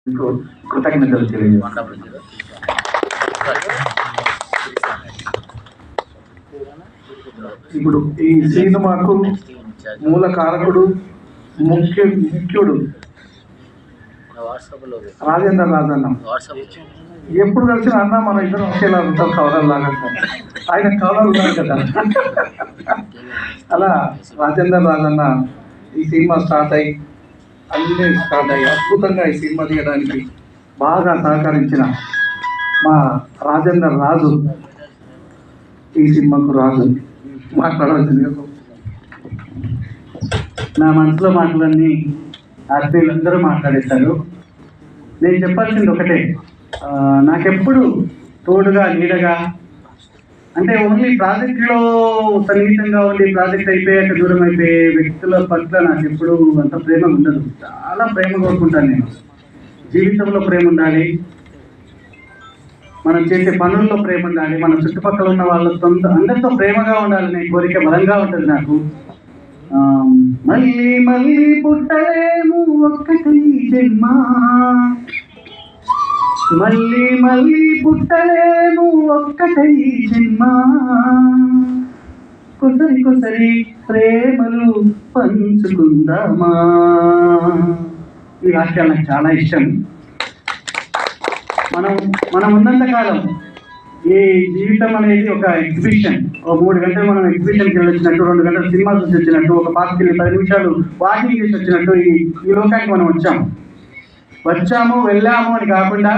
మీకు కృతజ్ఞతలు తెలియజేస్తాను. ఇప్పుడు ఈ సినిమాకు మూల కారకుడు ముఖ్యుడు రాజేంద్ర రాజన్న. ఎప్పుడు కలిసిన అన్న మన ఇద్దరం ఒకేలా ఉంటాం, కవలలు లాగా. ఆయన కవలలు ఉన్నారు కదా. అలా రాజేంద్ర రాజన్న ఈ సినిమా స్టార్ట్ అయ్యి అద్భుతంగా ఈ సినిమా తీయడానికి బాగా సహకరించిన మా రాజేంద్ర రాజు, ఈ సినిమాకు రాజు మాట్లాడాల్సిందిగా నా మనసులో మాటలన్నీ ఆర్పీలందరూ మాట్లాడేశారు. నేను చెప్పాల్సింది ఒకటే, నాకెప్పుడు తోడుగా నీడగా, అంటే ఓన్లీ ప్రాజెక్టులో సన్నిహితంగా ఉండి ప్రాజెక్ట్ అయిపోయాక దూరం అయిపోయే వ్యక్తుల పట్ల నాకు ఎప్పుడు అంత ప్రేమ ఉండదు. చాలా ప్రేమ కోరుకుంటాను నేను. జీవితంలో ప్రేమ ఉండాలి, మనం చేసే పనుల్లో ప్రేమ ఉండాలి, మన చుట్టుపక్కల ఉన్న వాళ్ళతో అందరితో ప్రేమగా ఉండాలనే కోరిక బలంగా ఉంటుంది నాకు. మళ్ళీ మళ్ళీ పుట్టలేము ఒక్కటి జన్మ, మళ్ళీ మళ్ళీ పుట్టలేము ఒక్కటై జన్మ, కొసరి కొసరి ప్రేమలు పంచుకుందామా. ఈ వాక్యాలు నాకు చాలా ఇష్టం. మనం ఉన్నంతకాలం ఈ జీవితం అనేది ఒక ఎగ్జిబిషన్. ఒక 3 గంటలు మనం ఎగ్జిబిషన్కి వెళ్ళొచ్చినట్టు, 2 గంటలు సినిమా చూసి వచ్చినట్టు, ఒక పార్క్కి వెళ్ళి 10 నిమిషాలు వాకింగ్ చేసి వచ్చినట్టు ఈ లోకానికి మనం వచ్చాము వెళ్ళాము అని కాకుండా